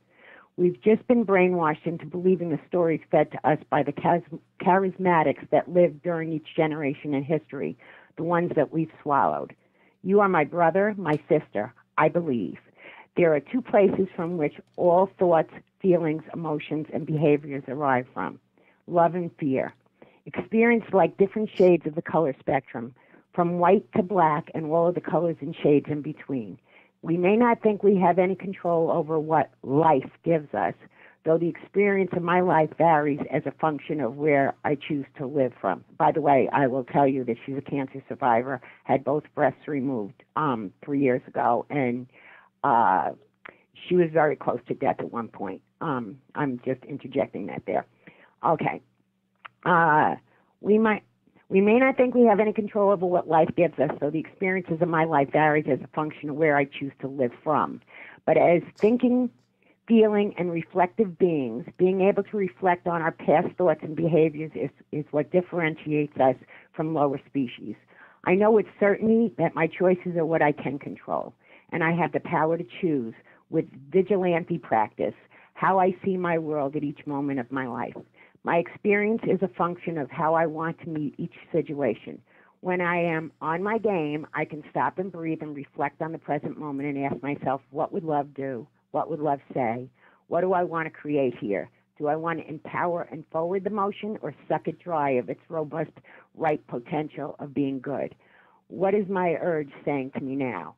We've just been brainwashed into believing the stories fed to us by the charismatics that lived during each generation in history, the ones that we've swallowed. You are my brother, my sister, I believe. There are two places from which all thoughts, feelings, emotions, and behaviors arrive from, love and fear. Experienced like different shades of the color spectrum, from white to black and all of the colors and shades in between. We may not think we have any control over what life gives us, though the experience of my life varies as a function of where I choose to live from. By the way, I will tell you that she's a cancer survivor, had both breasts removed 3 years ago, and she was very close to death at one point. I'm just interjecting that there. Okay. We may not think we have any control over what life gives us, so the experiences of my life varies as a function of where I choose to live from. But as thinking, feeling, and reflective beings, being able to reflect on our past thoughts and behaviors is what differentiates us from lower species. I know with certainty that my choices are what I can control, and I have the power to choose with vigilante practice how I see my world at each moment of my life. My experience is a function of how I want to meet each situation. When I am on my game, I can stop and breathe and reflect on the present moment and ask myself, what would love do? What would love say? What do I want to create here? Do I want to empower and forward the motion or suck it dry of its robust, right potential of being good? What is my urge saying to me now?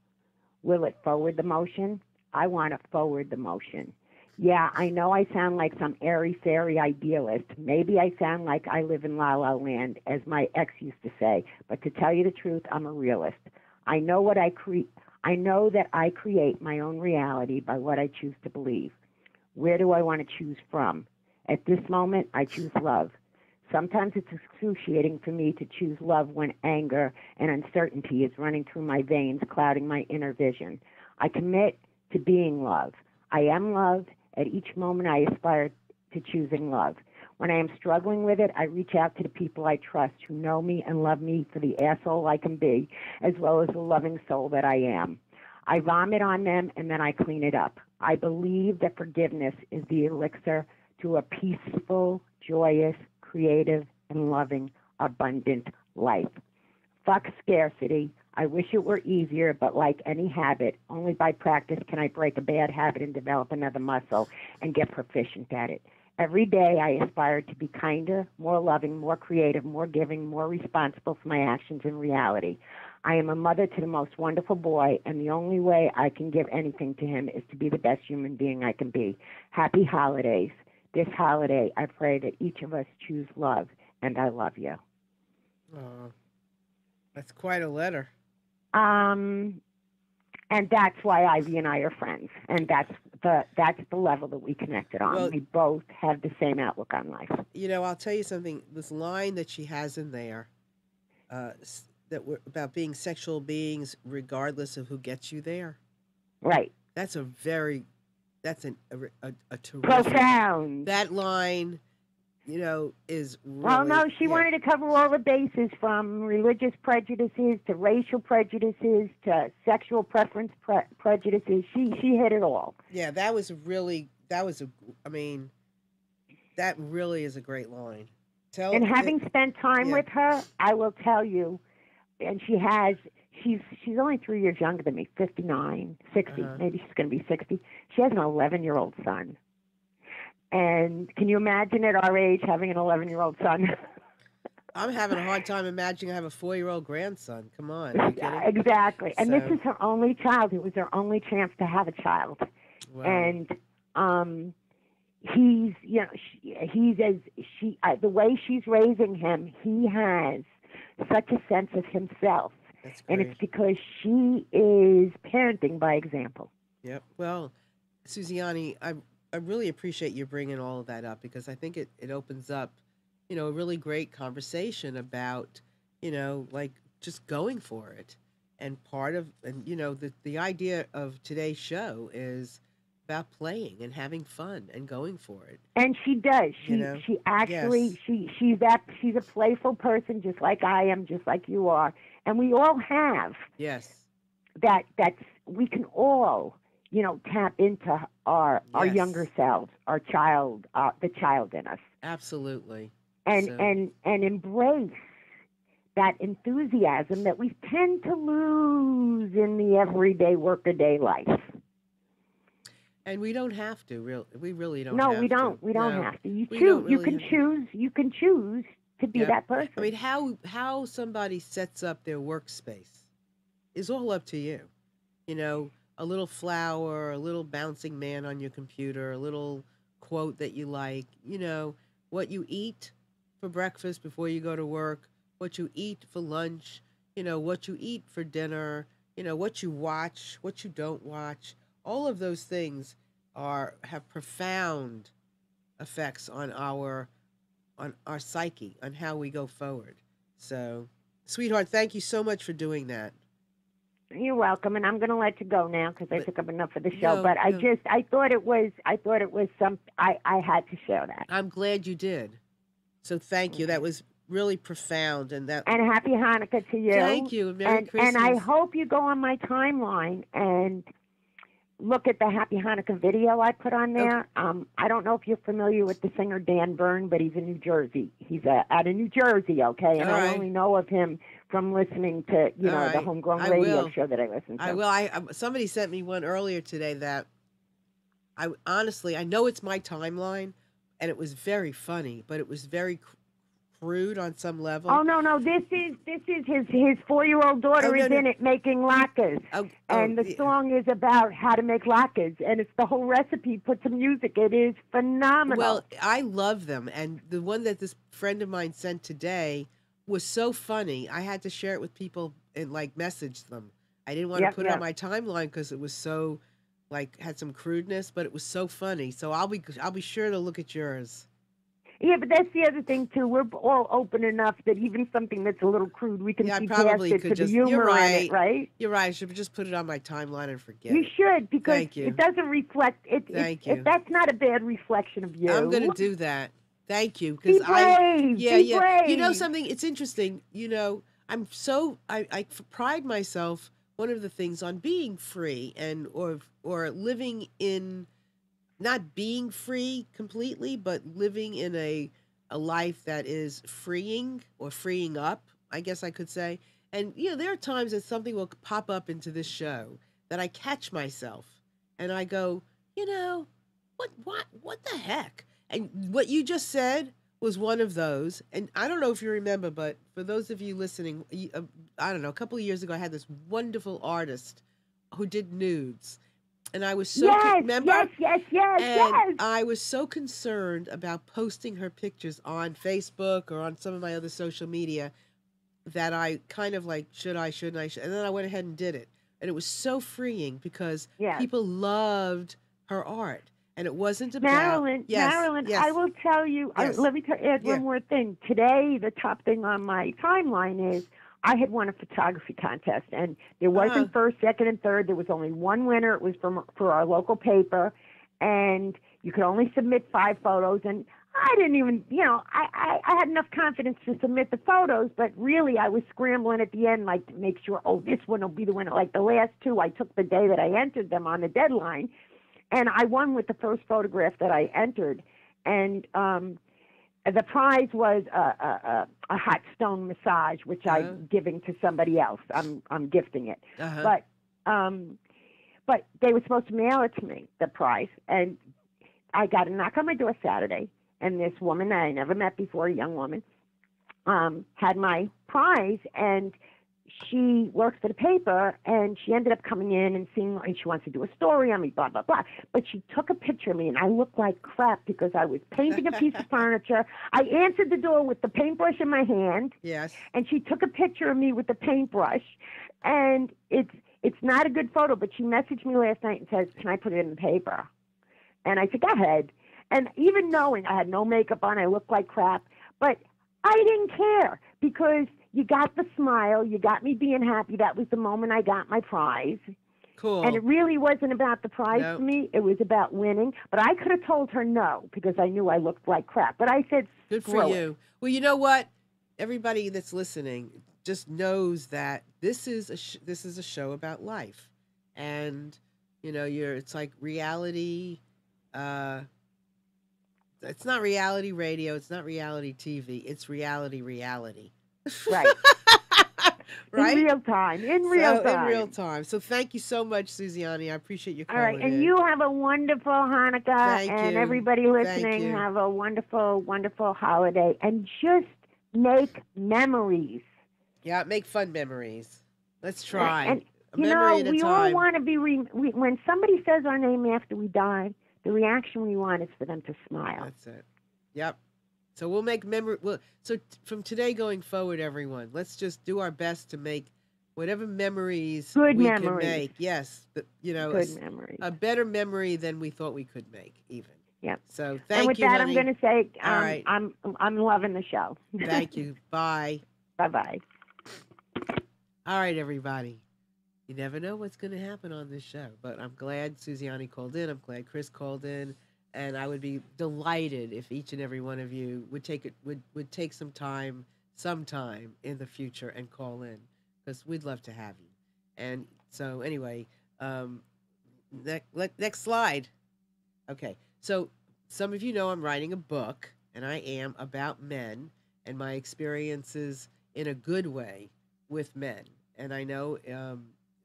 Will it forward the motion? I want to forward the motion. Yeah, I know I sound like some airy-fairy idealist. Maybe I sound like I live in La La Land, as my ex used to say. But to tell you the truth, I'm a realist. I know I know that I create my own reality by what I choose to believe. Where do I want to choose from? At this moment, I choose love. Sometimes it's excruciating for me to choose love when anger and uncertainty is running through my veins, clouding my inner vision. I commit to being love. I am love. At each moment, I aspire to choosing love. When I am struggling with it, I reach out to the people I trust who know me and love me for the asshole I can be, as well as the loving soul that I am. I vomit on them, and then I clean it up. I believe that forgiveness is the elixir to a peaceful, joyous, creative, and loving, abundant life. Fuck scarcity. I wish it were easier, but like any habit, only by practice can I break a bad habit and develop another muscle and get proficient at it. Every day I aspire to be kinder, more loving, more creative, more giving, more responsible for my actions in reality. I am a mother to the most wonderful boy, and the only way I can give anything to him is to be the best human being I can be. Happy holidays. This holiday, I pray that each of us choose love, and I love you. That's quite a letter. And that's why Ivy and I are friends, and that's the level that we connected on. Well, we both have the same outlook on life. I'll tell you something. This line that she has in there, that we're about being sexual beings regardless of who gets you there. Right. That's a very, that's a terrific. Profound. That line, is really. Well, no, she wanted to cover all the bases, from religious prejudices to racial prejudices to sexual preference prejudices. She hit it all. Yeah, that really is a great line. And having spent time with her, I will tell you, and she's only 3 years younger than me, 59, 60, maybe she's going to be 60. She has an 11-year-old son. And can you imagine at our age having an 11-year-old son? I'm having a hard time imagining I have a 4-year-old grandson. Come on. Are you kidding? Exactly. And this is her only child. It was her only chance to have a child. Wow. And he's, the way she's raising him, he has such a sense of himself. That's great. And it's because she is parenting by example. Yep. Well, Susiani, I really appreciate you bringing all of that up, because I think it opens up, a really great conversation about, like just going for it. And the idea of today's show is about playing and having fun and going for it. And she does. She actually, yes. she's a playful person, just like I am, just like you are. And we all have. Yes. That's we can all, tap into our younger selves, our child, the child in us. Absolutely. And embrace that enthusiasm that we tend to lose in the everyday workaday life. And we don't have to. We really don't. No, have we don't. To. We don't No, have to. You we choose. don't really You can have choose. You can choose to be that person. I mean, how somebody sets up their workspace is all up to you. A little flower, a little bouncing man on your computer, a little quote that you like. What you eat for breakfast before you go to work, what you eat for lunch. What you eat for dinner. What you watch, what you don't watch. All of those things have profound effects on our psyche, on how we go forward. So, sweetheart, thank you so much for doing that. You're welcome, and I'm going to let you go now because I took up enough of the show. No, but no. I thought it was I had to share that. I'm glad you did. So thank you. That was really profound, and happy Hanukkah to you. Thank you. Merry Christmas. And I hope you go on my timeline and look at the Happy Hanukkah video I put on there. Okay. I don't know if you're familiar with the singer Dan Byrne, but he's in New Jersey. He's out of New Jersey, okay? And I only know of him from listening to, All the right. homegrown I radio will. show that I listen I to. will. Somebody sent me one earlier today that I honestly, I know it's my timeline, and it was very funny, but it was very crude on some level. Oh no, this is his 4-year-old daughter Oh no is no. in it making latkes. Oh And the yeah. song is about how to make latkes, and it's the whole recipe put to music. It is phenomenal. Well, I love them, and the one that this friend of mine sent today was so funny. I had to share it with people and like message them. I didn't want to Yep, put it on yep. my timeline because it was so like had some crudeness, but it was so funny. So I'll be sure to look at yours. Yeah, but that's the other thing too. We're all open enough that even something that's a little crude, we can Yeah, I see past probably it could to the just. You're humor in it, right. right? You're right. I should just put it on my timeline and forget You it. should, because Thank it you. doesn't reflect it. Thank It you. that's not a bad reflection of I'm gonna you. do that. Thank you, Be because brave. yeah, Be yeah. You know brave. something? It's interesting. I pride myself. One of the things on being free and or living in not being free completely, but living in a life that is freeing or freeing up, I guess I could say. And there are times that something will pop up into this show that I catch myself and I go, you know, what the heck? And what you just said was one of those. And I don't know if you remember, but for those of you listening, I don't know, a couple of years ago I had this wonderful artist who did nudes, and I was so Yes, remember, yes, yes, yes, and yes. I was so concerned about posting her pictures on Facebook or on some of my other social media that I kind of like, should I, shouldn't I? And then I went ahead and did it. And it was so freeing because Yes. people loved her art. And it wasn't about, Marilyn, yes, I yes, will tell you, yes, let me add yeah. one more thing. Today, the top thing on my timeline is I had won a photography contest, and there Uh, wasn't first, second, and third. There was only one winner. It was for our local paper, and you could only submit 5 photos. And I didn't even, I had enough confidence to submit the photos, but really I was scrambling at the end, like to make sure, oh, this one will be the winner. Like the last 2, I took the day that I entered them on the deadline. And I won with the first photograph that I entered, and the prize was a hot stone massage, which uh, I'm giving to somebody else. I'm gifting it, uh-huh. but they were supposed to mail it to me, the prize, and I got a knock on my door Saturday, and this woman that I never met before, a young woman, had my prize, and she works for the paper, and she ended up coming in and seeing, and she wants to do a story on me, blah, blah, blah. But she took a picture of me, and I looked like crap because I was painting a piece of furniture. I answered the door with the paintbrush in my hand, Yes. and she took a picture of me with the paintbrush. And it's not a good photo, but she messaged me last night and says, can I put it in the paper? And I said, go ahead. And even knowing I had no makeup on, I looked like crap, but I didn't care because you got the smile. You got me being happy. That was the moment I got my prize. Cool. And it really wasn't about the prize Nope. for me. It was about winning. But I could have told her no because I knew I looked like crap. But I said, Good for screw it. you. Well, you know what? Everybody that's listening just knows that this is a show about life, and it's like reality. It's not reality radio. It's not reality TV. It's reality. Right. Right? In real time. In real time. In real time. So thank you so much, Suziani. I appreciate you All calling right. And in. you have a wonderful Hanukkah. Thank And you. everybody Thank listening, you. have a wonderful, wonderful holiday. And just make memories. Yeah, make fun memories. Let's try. And, A memory at a we all time. want to be, when somebody says our name after we die, the reaction we want is for them to smile. That's it. Yep. So we'll make memory. From today going forward, everyone, let's just do our best to make whatever memories Good we memories. can make. Yes, Good memories. a better memory than we thought we could make, even. Yep. So thank And with you, that, honey. I'm going to say, All right. I'm loving the show. Thank you. Bye. Bye-bye. All right, everybody. You never know what's going to happen on this show, but I'm glad Suziani called in. I'm glad Chris called in. And I would be delighted if each and every one of you would take some time sometime in the future and call in, because we'd love to have you. And so anyway, next slide. Okay, so some of you know I'm writing a book, and I am about men and my experiences in a good way with men. And I know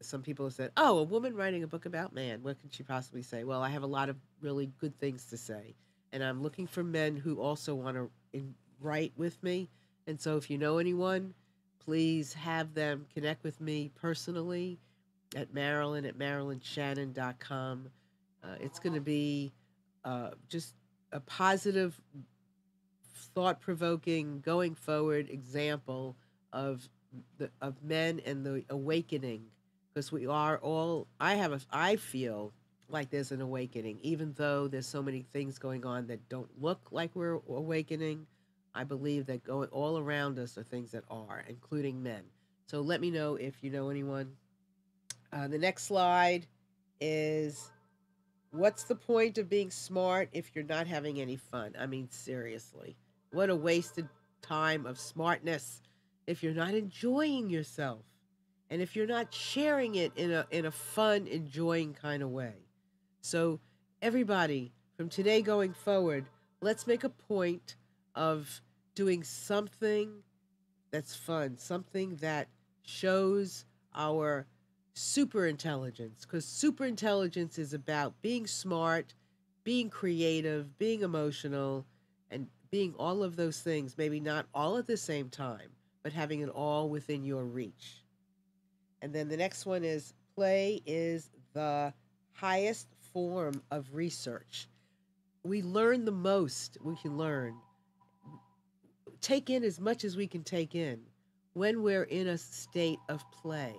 some people have said, "Oh, a woman writing a book about man. What can she possibly say?" Well, I have a lot of really good things to say, and I'm looking for men who also want to write with me. And so, if you know anyone, please have them connect with me personally at Marilyn at MarilynShannon.com. It's going to be just a positive, thought provoking, going forward example of of men and the awakening, because we are all. I feel like there's an awakening, even though there's so many things going on that don't look like we're awakening. I believe that going all around us are things that are, including men. So let me know if you know anyone. The next slide is, what's the point of being smart if you're not having any fun? I mean, seriously, what a wasted time of smartness if you're not enjoying yourself and if you're not sharing it in a fun, enjoying kind of way. So, everybody, from today going forward, let's make a point of doing something that's fun, something that shows our super intelligence, because super intelligence is about being smart, being creative, being emotional, and being all of those things, maybe not all at the same time, but having it all within your reach. And then the next one is, play is the highest form of research. We learn the most we can learn, take in as much as we can take in when we're in a state of play,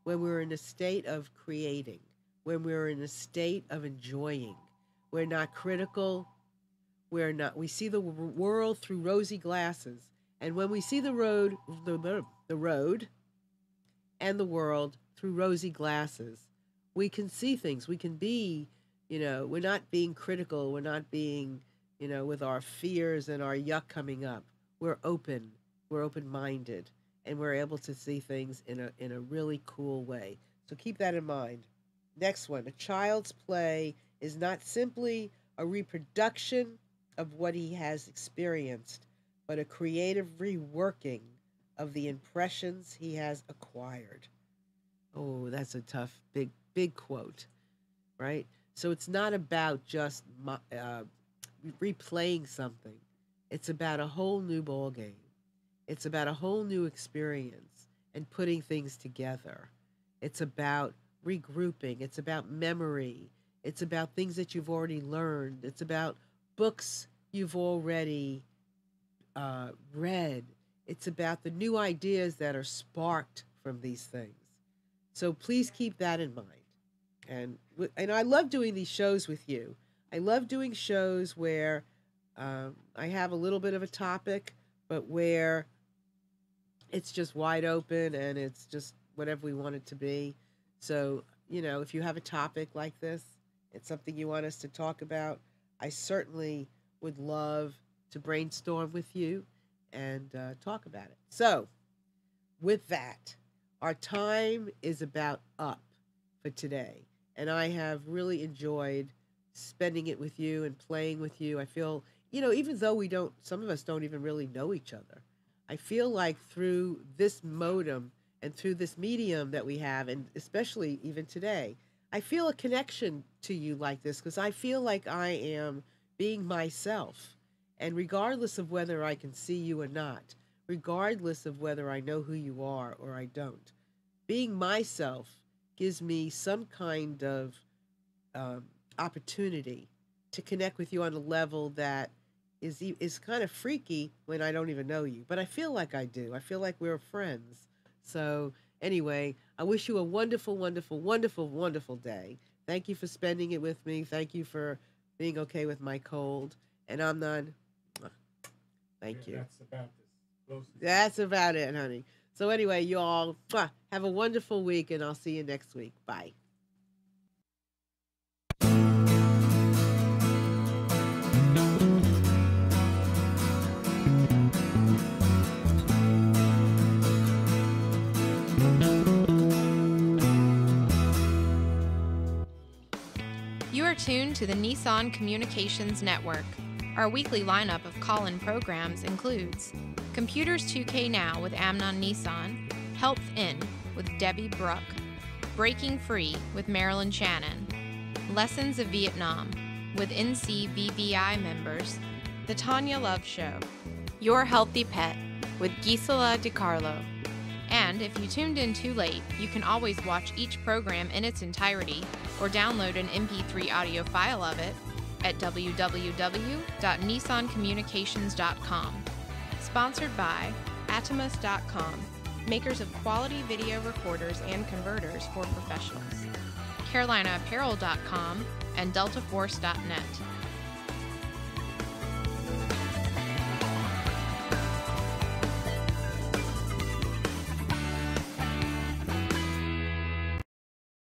when we're in a state of creating, when we're in a state of enjoying. We're not critical. We see the world through rosy glasses. And when we see the road and the world through rosy glasses, we can see things. We can be, we're not being critical. We're not being, with our fears and our yuck coming up. We're open. We're open-minded, and we're able to see things in a really cool way. So keep that in mind. Next one, a child's play is not simply a reproduction of what he has experienced, but a creative reworking of the impressions he has acquired. Oh, that's a tough, big quote, right? So it's not about just replaying something. It's about a whole new ball game. It's about a whole new experience and putting things together. It's about regrouping. It's about memory. It's about things that you've already learned. It's about books you've already read. It's about the new ideas that are sparked from these things. So please keep that in mind. And I love doing these shows with you. I love doing shows where I have a little bit of a topic, but where it's just wide open and it's just whatever we want it to be. So, if you have a topic like this, it's something you want us to talk about, I certainly would love to brainstorm with you and talk about it. So, with that, our time is about up for today. And I have really enjoyed spending it with you and playing with you. I feel, even though some of us don't even really know each other, I feel like through this modem and through this medium that we have, and especially even today, I feel a connection to you like this, because I feel like I am being myself. And regardless of whether I can see you or not, regardless of whether I know who you are or I don't, being myself gives me some kind of opportunity to connect with you on a level that is kind of freaky when I don't even know you. But I feel like I do. I feel like we're friends. So anyway, I wish you a wonderful, wonderful, wonderful, wonderful day. Thank you for spending it with me. Thank you for being okay with my cold. And I'm done. Thank you. That's about this. That's about it, honey. So anyway, you all have a wonderful week, and I'll see you next week. Bye. You are tuned to the Nissan Communications Network. Our weekly lineup of call-in programs includes Computers 2K Now with Amnon Nissan, Health In with Debbie Brooke, Breaking Free with Marilyn Shannon, Lessons of Vietnam with NCVVI members, The Tanya Love Show, Your Healthy Pet with Gisela DiCarlo. And if you tuned in too late, you can always watch each program in its entirety or download an MP3 audio file of it at www.nissancommunications.com. Sponsored by Atomus.com, makers of quality video recorders and converters for professionals, CarolinaApparel.com, and DeltaForce.net.